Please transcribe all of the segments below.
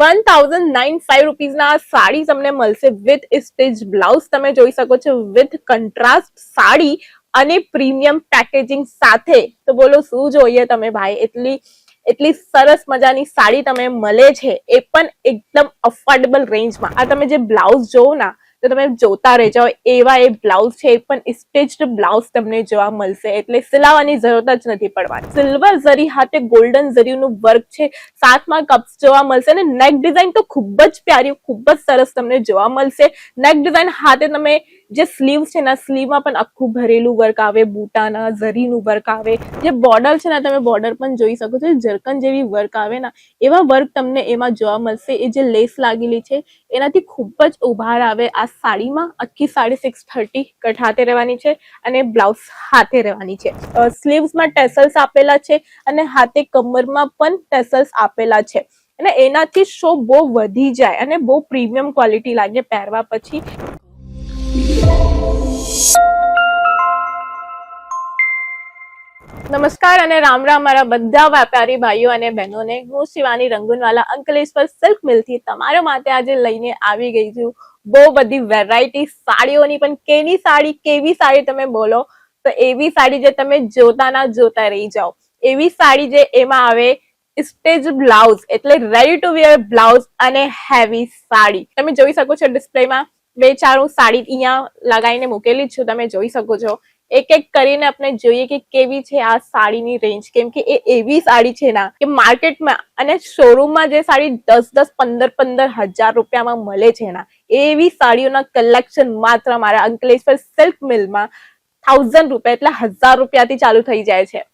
₹1095 આ સાડી તમને મળશે વિથ સ્ટીચ બ્લાઉઝ. તમે જોઈ શકો છો વિથ કંટ્રાસ્ટ સાડી અને પ્રીમિયમ પેકેજિંગ સાથે. તો બોલો શું જોઈએ તમે ભાઈ? એટલી સરસ મજાની સાડી તમે મળે છે, એ પણ એકદમ અફોર્ડેબલ રેન્જમાં. આ તમે જે બ્લાઉઝ જોવો ના તો તમે જોતા રહી જાઓ એવા એ બ્લાઉઝ છે, એ પણ સ્ટિચ્ડ બ્લાઉઝ તમને જોવા મળશે, એટલે સિલાવાની જરૂરત જ નથી પડવાની. સિલ્વર ઝરી હાથે ગોલ્ડન ઝરીનું વર્ક છે, સાથમાં કપ્સ જોવા મળશે અને નેક ડિઝાઇન તો ખૂબ જ પ્યારી, ખૂબ જ સરસ તમને જોવા મળશે. નેક ડિઝાઇન હાથે તમે જે સ્લીવ છે ને, સ્લીવમાં પણ આખું ભરેલું વર્ક આવે, બૂટાના ઝરીનું વર્ક આવે. જે બોર્ડર છે ને, તમે બોર્ડર પણ જોઈ શકો છો, જરકન જેવી વર્ક આવે ને એવા વર્ક તમને એમાં જોવા મળશે. એ જે લેસ લાગેલી છે એનાથી ખૂબ જ ઉભાર આવે આ સાડીમાં. આખી સાડી 630 કટ હાથે રહેવાની છે અને બ્લાઉઝ હાથે રહેવાની છે. સ્લીવ્સમાં ટેસલ્સ આપેલા છે અને હાથે કમરમાં પણ ટેસલ્સ આપેલા છે, અને એનાથી શો બહુ વધી જાય અને બહુ પ્રીમિયમ ક્વોલિટી લાગે પહેરવા પછી. નમસ્કાર અને રામ રામ મારા બધા વેપારી ભાઈઓ અને બહેનોને. હું શિવાની રંગુનવાલા અંકલેશ્વર સિલ્ક મિલથી તમારા માટે આજે લઈને આવી ગઈ છું બહુ બધી વેરાયટી સાડીઓની. પણ કેવી સાડી તમે બોલો તો એવી સાડી જે તમે જોતા ના જોતા રહી જાઓ, એવી સાડી જે એમાં આવે સ્ટેજ બ્લાઉઝ, એટલે રેડી ટુ વેર બ્લાઉઝ અને હેવી સાડી. તમે જોઈ શકો છો ડિસ્પ્લેમાં બે ચાર હું સાડી અહીંયા લગાવીને મૂકેલી છું, તમે જોઈ શકો છો. એક એક કરીને આપણે જોઈએ કે કેવી છે આ સાડીની રેન્જ, કેમ કે એ એવી સાડી છે ના કે માર્કેટમાં અને શોરૂમમાં જે સાડી 10-10, 15-15 હજાર રૂપિયામાં મળે છે ના, એવી સાડીઓના કલેક્શન માત્ર મારા અંકલેશ્વર સિલ્ક મિલમાં 1000 રૂપિયા એટલે 1000 રૂપિયાથી ચાલુ થઈ જાય છે.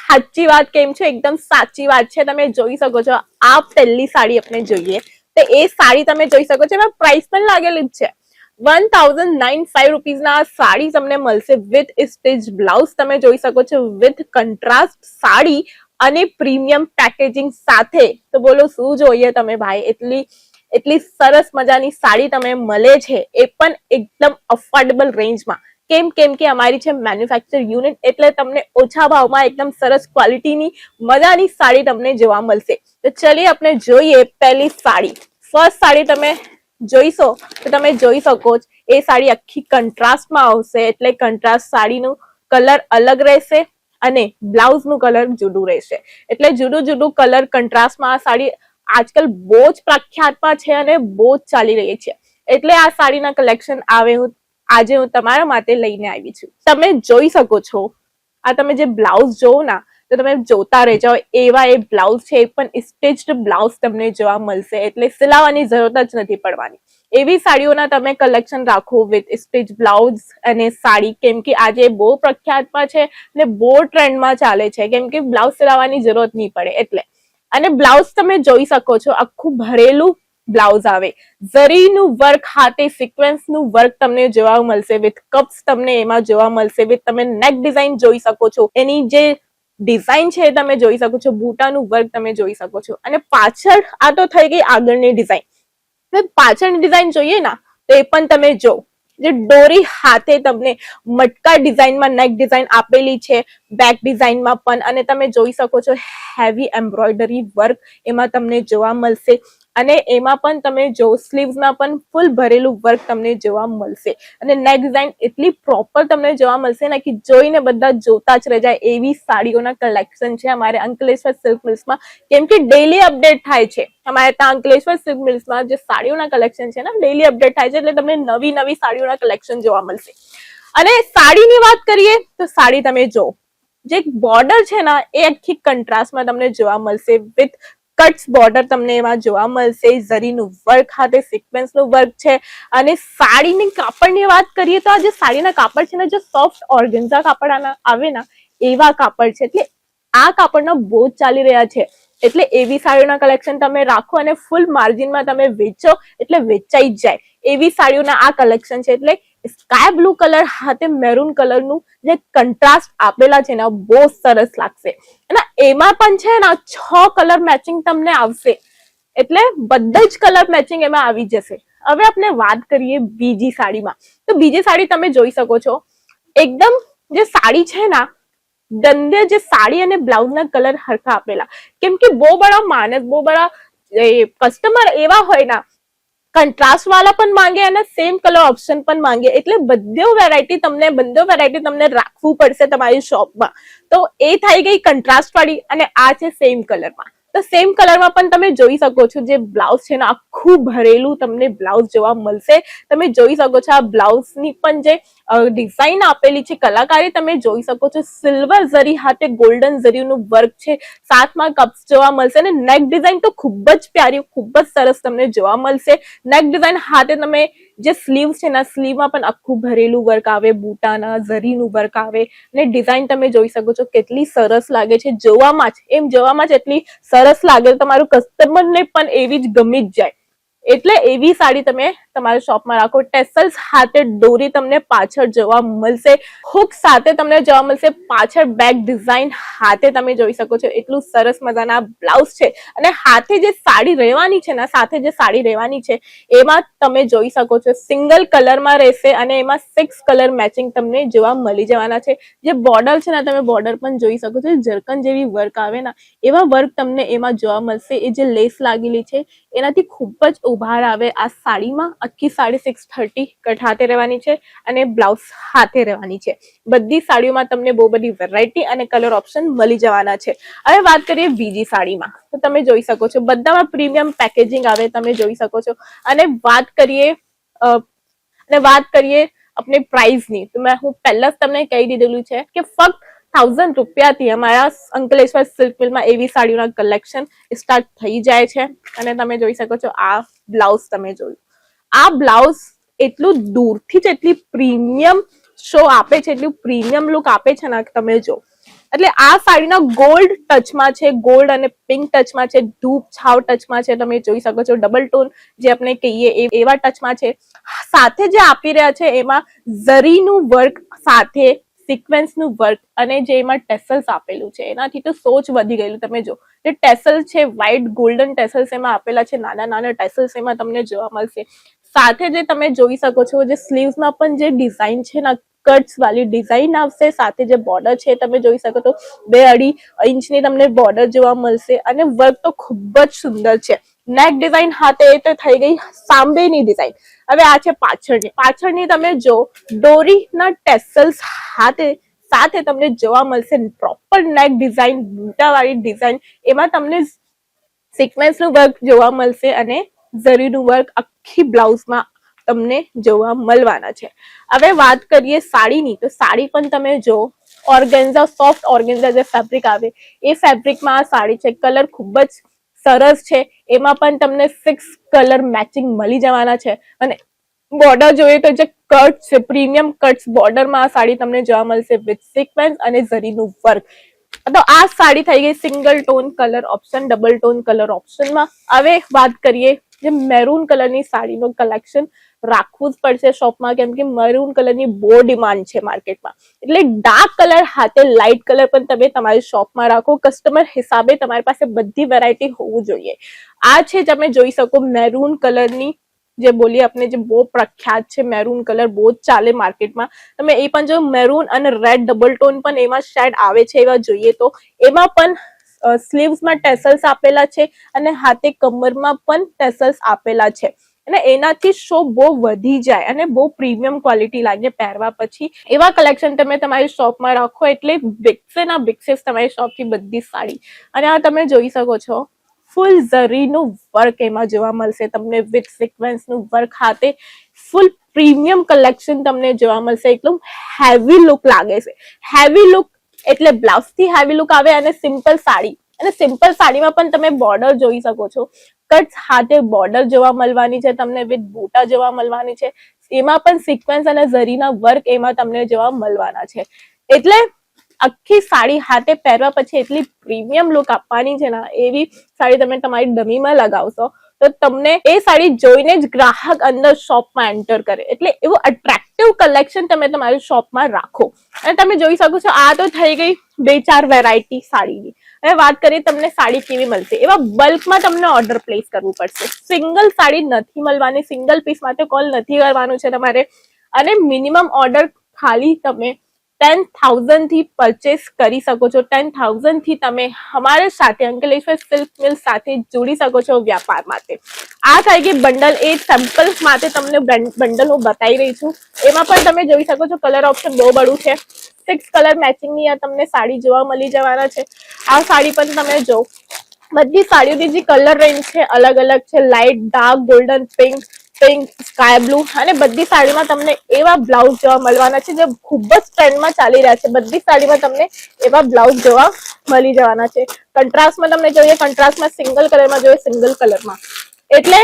સાચી વાત કેમ છે? એકદમ સાચી વાત છે. તમે જોઈ શકો છો આ પહેલી સાડી આપણે જોઈએ તો એ સાડી તમે જોઈ શકો છો, એમાં પ્રાઇસ પણ લાગેલી જ છે. ₹1095 આ સાડી તમને મળશે વિથ સ્ટીચ બ્લાઉઝ. તમે જોઈ શકો છો વિથ કંટ્રાસ્ટ સાડી અને પ્રીમિયમ પેકેજિંગ સાથે. તો બોલો શું જોઈએ તમે ભાઈ? એટલી સરસ મજાની સાડી તમે મળે છે, એ પણ એકદમ અફોર્ડેબલ રેન્જમાં. કેમ કે અમારી છે મેન્યુફેક્ચર યુનિટ, એટલે તમને ઓછા ભાવમાં એકદમ સરસ ક્વોલિટીની મજાની સાડી તમને જોવા મળશે. તો ચલીએ આપણે જોઈએ પહેલી સાડી. ફર્સ્ટ સાડી તમે જોઈશો તો તમે જોઈ શકો છો એ સાડી આખી કંટ્રાસ્ટમાં આવશે, એટલે કંટ્રાસ્ટ સાડીનું કલર અલગ રહેશે અને બ્લાઉઝનું કલર જુદું રહેશે. એટલે જુદું કલર કંટ્રાસ્ટમાં આ સાડી આજકાલ બહુ જ પ્રખ્યાતમાં છે અને બહુ જ ચાલી રહી છે. એટલે આ સાડીના કલેક્શન આજે હું તમારા માટે લઈને આવી છું. તમે જોઈ શકો છો આ તમે જે બ્લાઉઝ જોવો ના તો તમે જોતા રહી જાઓ એવા એ બ્લાઉઝ છે, એ પણ સ્ટિચ્ડ બ્લાઉઝ તમને જોવા મળશે, એટલે સિલાવાની જરૂરત જ નથી પડવાની. એવી સાડીઓના તમે કલેક્શન રાખો વિથ સ્ટિચ બ્લાઉઝ અને સાડી, કેમ કે આજે બહુ પ્રખ્યાતમાં છે અને બહુ ટ્રેન્ડમાં ચાલે છે, કેમ કે બ્લાઉઝ સિલાવવાની જરૂરત નહીં પડે એટલે. અને બ્લાઉઝ તમે જોઈ શકો છો આખું ભરેલું બ્લાઉઝ આવે, ઝરીનું વર્ક હાથે સિક્વન્સનું વર્ક તમને જોવા મળશે, વિથ કપ્સ તમને એમાં જોવા મળશે, વિથ તમે નેક ડિઝાઇન જોઈ શકો છો, એની જે ડિઝાઇન છે તમે જોઈ શકો છો, બૂટાનું વર્ક તમે જોઈ શકો છો. અને પાછળ આ તો થઈ ગઈ આગળની ડિઝાઇન. પાછળની ડિઝાઇન જોઈએ ના તો એ પણ તમે જો, જે દોરી હાથે તમને મટકા ડિઝાઇનમાં નેક ડિઝાઇન આપેલી છે, બેક ડિઝાઇનમાં પણ. અને તમે જોઈ શકો છો હેવી એમ્બ્રોઇડરી વર્ક એમાં તમને જોવા મળશે, અને એમાં પણ તમે જો સ્લીવ્સમાં પણ ફૂલ ભરેલું વર્ક તમને જોવા મળશે, અને નેક ડિઝાઇન એટલી પ્રોપર તમને જોવા મળશે ને કે જોઈને બધા જોતા જ રહી જાય એવી સાડીઓના કલેક્શન છે અમારે અંકલેશ્વર સિલ્ક મિલ્સમાં. કેમ કે ડેઈલી અપડેટ થાય છે અમારે ત્યાં અંકલેશ્વર સિલ્ક મિલ્સમાં. જે સાડીઓના કલેક્શન છે ને ડેઈલી અપડેટ થાય છે, એટલે તમને નવી સાડીઓના કલેક્શન જોવા મળશે. અને સાડીની વાત કરીએ તો સાડી તમે જો, જે બોર્ડર છે ને એ આખી કંટ્રાસ્ટમાં તમને જોવા મળશે, વિથ કટ્સ બોર્ડર તમને એમાં જોવા મળશે, ઝરીનું વર્ક હાથે સિક્વન્સનું વર્ક છે. અને સાડીની કાપડની વાત કરીએ તો આ જે સાડીના કાપડ છે ને, જે સોફ્ટ ઓર્ગેન્ઝા કાપડ આવે ને એવા કાપડ છે, એટલે આ કાપડના બહુ જ ચાલી રહ્યા છે. એટલે એવી સાડીઓના કલેક્શન તમે રાખો અને ફૂલ માર્જિનમાં તમે વેચો એટલે વેચાઈ જ જાય એવી સાડીઓના આ કલેક્શન છે. એટલે સ્કાય બ્લુ કલર હાથે મેરૂન કલરનું જે કંટ્રાસ્ટ આપેલા છે ને બહુ સરસ લાગશે. અને એમાં પણ છે ને 6 કલર મેચિંગ તમને આવશે, એટલે બધા જ કલર મેચિંગ એમાં આવી જશે. હવે આપણે વાત કરીએ બીજી સાડીમાં, તો બીજી સાડી તમે જોઈ શકો છો એકદમ જે સાડી છે ને દંડે જે સાડી અને બ્લાઉઝના કલર હરખા આપેલા, કેમ કે બહુ બડા માણસ, બહુ બડા કસ્ટમર એવા હોય ના કંટ્રાસ્ટ વાળા પણ માંગે અને સેમ કલર ઓપ્શન પણ માંગે, એટલે બધો વેરાયટી તમને રાખવું પડશે તમારી શોપમાં. તો એ થઈ ગઈ કંટ્રાસ્ટ વાળી, અને આ છે સેમ કલરમાં. તો સેમ કલરમાં પણ તમે જોઈ શકો છો જે બ્લાઉઝ છે ને આખું ભરેલું તમને બ્લાઉઝ જોવા મળશે. તમે જોઈ શકો છો આ બ્લાઉઝની પણ જે ડિઝાઇન આપેલી છે, કલાકારી તમે જોઈ શકો છો. સિલ્વર જરી હાથે ગોલ્ડન જરીનું વર્ક છે, સાથમાં કપ્સ જોવા મળશે, અને નેક ડિઝાઇન તો ખૂબ જ પ્યારી, ખૂબ જ સરસ તમને જોવા મળશે. નેક ડિઝાઇન હાથે તમે જે સ્લીવ છે ને સ્લીવમાં પણ આખું ભરેલું વર્ક આવે, બૂટાના જરીનું વર્ક આવે, અને ડિઝાઇન તમે જોઈ શકો છો કેટલી સરસ લાગે છે જોવામાં જ એટલી સરસ લાગે, તમારું કસ્ટમરને પણ એવી જ ગમી જ જાય. એટલે એવી સાડી તમે તમારા શોપમાં રાખો. ટેસલ્સ હાથે દોરી તમને પાછળ જોવા મળશે, હુક સાથે તમને જોવા મળશે, પાછળ બેક ડિઝાઇન હાથે તમે જોઈ શકો છો. એટલું સરસ મજાના બ્લાઉઝ છે, અને હાથે જે સાડી રહેવાની છે ને, સાથે જે સાડી રહેવાની છે એમાં તમે જોઈ શકો છો સિંગલ કલરમાં રહેશે, અને એમાં 6 કલર મેચિંગ તમને જોવા મળી જવાના છે. જે બોર્ડર છે ને તમે બોર્ડર પણ જોઈ શકો છો, જરકન જેવી વર્ક આવે ને એવા વર્ક તમને એમાં જોવા મળશે. એ જે લેસ લાગેલી છે એનાથી ખૂબ જ ઉભાર આવે આ સાડીમાં. આખી સાડી 630 કટ હાથે રહેવાની છે, અને બ્લાઉઝ હાથે રહેવાની છે. બધી સાડીઓમાં તમને બહુ બધી વેરાયટી અને કલર ઓપ્શન મળી જવાના છે. હવે વાત કરીએ બીજી સાડીમાં, તો તમે જોઈ શકો છો બધામાં પ્રીમિયમ પેકેજિંગ આવે, તમે જોઈ શકો છો. અને વાત કરીએ આપણે પ્રાઇસની, તો હું પહેલા જ તમને કહી દીધેલું છે કે ફક્ત 1000 રૂપિયાથી અમારા અંકલેશ્વર સિલ્ક મિલમાં એવી સાડીઓના કલેક્શન સ્ટાર્ટ થઈ જાય છે. અને તમે જોઈ શકો છો આ બ્લાઉઝ, તમે જોયું આ બ્લાઉઝ એટલું દૂરથી જ એટલી પ્રીમિયમ શો આપે છે, એટલું પ્રીમિયમ લુક આપે છે ને, તમે જો. એટલે આ સાડીના ગોલ્ડ ટચમાં છે, ગોલ્ડ અને પિંક ટચમાં છે, ધૂપ છાવ ટચમાં છે, તમે જોઈ શકો છો. ડબલ ટોન જે આપણે કહીએ એવા ટચમાં છે. સાથે જે આપી રહ્યા છે એમાં ઝરીનું વર્ક સાથે સિક્વન્સનું વર્ક, અને જે એમાં ટેસલ્સ આપેલું છે એનાથી તો સોચ વધી ગયેલું. તમે જો જે ટેસલ છે, વ્હાઈટ ગોલ્ડન ટેસલ્સ એમાં આપેલા છે, નાના નાના ટેસલ્સ એમાં તમને જોવા મળશે. સાથે જે તમે જોઈ શકો છો જે સ્લીવ્સમાં પણ જે ડિઝાઇન છે ને કટ્સ વાળી ડિઝાઇન આવશે, સાથે જે બોર્ડર છે તમે જોઈ શકો તો 2.5 ઇંચની તમને બોર્ડર જોવા મળશે, અને વર્ક તો ખૂબ જ સુંદર છે. નેક ડિઝાઇન હાથે એ તો થઈ ગઈ સાંભેની ડિઝાઇન. હવે આ છે પાછળની તમે જો દોરીના ટેસલ્સ સાથે તમને જોવા મળશે પ્રોપર નેક ડિઝાઇન, બૂટાવાળી ડિઝાઇન, એમાં તમને સિક્વન્સનું વર્ક જોવા મળશે, અને ઝરીનું વર્ક આખી બ્લાઉઝમાં તમને જોવા મળવાના છે. હવે વાત કરીએ સાડીની, તો સાડી પણ તમે જો ઓર્ગેન્ઝા, સોફ્ટ ઓર્ગેન્ઝા જે ફેબ્રિક આવે એ ફેબ્રિકમાં આ સાડી છે. કલર ખૂબ જ સરસ છે, એમાં પણ તમને 6 કલર મેચિંગ મળી જવાના છે. અને બોર્ડર જોઈએ તો જે કટ છે, પ્રીમિયમ કટ્સ બોર્ડરમાં આ સાડી તમને જોવા મળશે વિથ સિક્વન્સ અને ઝરીનું વર્ક. તો આ સાડી થઈ ગઈ single tone colour option, double tone colour ઓપ્શનમાં. હવે વાત કરીએ જે મેરૂન કલરની સાડીનું કલેક્શન રાખવું જ પડશે શોપમાં, કેમ કે મરૂન કલરની બહુ ડિમાન્ડ છે માર્કેટમાં. એટલે ડાર્ક કલર હાથે લાઇટ કલર પણ તમે તમારી શોપમાં રાખો. કસ્ટમર હિસાબે તમારી પાસે બધી વેરાયટી હોવું જોઈએ. આ છે તમે જોઈ શકો મેરૂન કલરની, જે બોલીએ આપણે જે બહુ પ્રખ્યાત છે, મેરૂન કલર બહુ જ ચાલે માર્કેટમાં. તમે એ પણ જો મેરૂન અને રેડ ડબલ ટોન પણ એમાં શેડ આવે છે એવા જોઈએ તો. એમાં પણ સ્લીવ્સમાં ટેસલ્સ આપેલા છે, અને હાથે કમરમાં પણ ટેસલ્સ આપેલા છે, અને એનાથી શો બહુ વધી જાય અને બહુ પ્રીમિયમ ક્વોલિટી લાગે પહેરવા પછી. એવા કલેક્શન તમે તમારી શોપમાં રાખો એટલે વિકસે તમારી શોપથી બધી સાડી. અને આ તમે જોઈ શકો છો ફૂલ ઝરીનું વર્ક એમાં જોવા મળશે તમને વિથ સિક્વન્સનું વર્ક હાથે. ફૂલ પ્રીમિયમ કલેક્શન તમને જોવા મળશે. એકદમ હેવી લુક લાગે છે. હેવી લુક એટલે બ્લાઉઝ થી હેવી લુક આવે, અને સિમ્પલ સાડી, અને સિમ્પલ સાડીમાં પણ તમે બોર્ડર જોઈ શકો છો. કટ હાથે બોર્ડર જોવા મળવાની છે તમને, વિથ બૂટા જોવા મળવાની છે. એમાં પણ સિક્વન્સ અને ઝરીના વર્ક એમાં તમને જોવા મળવાના છે. એટલે આખી સાડી હાથે પહેરવા પછી એટલી પ્રીમિયમ લુક આપવાની છે ને, એવી સાડી તમે તમારી ડમીમાં લગાવશો તો તમને એ સાડી જોઈને જ ગ્રાહક અંદર શોપમાં એન્ટર કરે. એટલે એવું અટ્રેક્ટિવ કલેક્શન તમે તમારી શોપમાં રાખો. અને તમે જોઈ શકો છો આ તો થઈ ગઈ 2-4 વેરાયટી સાડીની. હવે વાત કરીએ તમને સાડી કેવી મળશે. એવા બલ્કમાં તમને ઓર્ડર પ્લેસ કરવું પડશે. સિંગલ સાડી નથી મળવાની, સિંગલ પીસ માટે કોલ નથી કરવાનું છે તમારે, અને મિનિમમ ઓર્ડર ખાલી તમે 10,000 થી પરચેસ કરી શકો છો. 10,000 થી તમે અમારે સાથે અંકલેશ્વર સિલ્ક મિલ સાથે જોડી શકો છો વ્યાપાર માટે. આ થાય કે બંડલ, એ સેમ્પલ માટે તમને બંડલ હું બતાવી રહી છું. એમાં પણ તમે જોઈ શકો છો કલર ઓપ્શન બહુ બડું છે. 6 કલર મેચિંગની આ તમને સાડી જોવા મળી જવાના છે. આ સાડી પણ તમે જો, બધી સાડીઓની જે કલર રેન્જ છે અલગ અલગ છે. Light, dark, golden, pink, sky blue, અને બધી સાડીમાં તમને એવા બ્લાઉઝ જોવા મળવાના છે જે ખૂબ જ ટ્રેન્ડમાં ચાલી રહ્યા છે. બધી સાડીમાં તમને એવા બ્લાઉઝ જોવા મળી જવાના છે. કંટ્રાસ્ટમાં તમને જોઈએ, કંટ્રાસ્ટમાં સિંગલ કલરમાં જોઈએ, સિંગલ કલરમાં. એટલે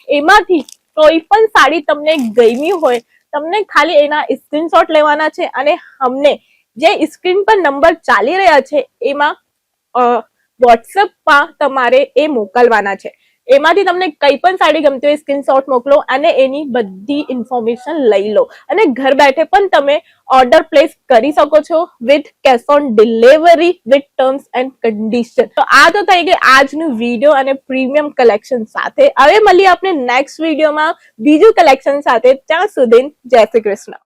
એમાંથી કોઈ પણ સાડી તમને ગમી હોય, તમને ખાલી એના સ્ક્રીનશોટ લેવાના છે અને અમને જે સ્ક્રીન પર નંબર ચાલી રહ્યા છે એમાં વોટ્સએપમાં તમારે એ મોકલવાના છે. એમાંથી તમને કઈ પણ સાડી ગમતી હોય સ્ક્રીનશોટ મોકલો અને એની બધી ઇન્ફોર્મેશન લઈ લો અને ઘર બેઠે પણ તમે ઓર્ડર પ્લેસ કરી શકો છો with cash on delivery with terms and condition. તો આ તો થઈ ગઈ આજનું વિડીયો અને પ્રીમિયમ કલેક્શન સાથે. હવે મળીએ આપણે નેક્સ્ટ વિડીયોમાં બીજું કલેક્શન સાથે. ત્યાં સુધી જય શ્રી કૃષ્ણ.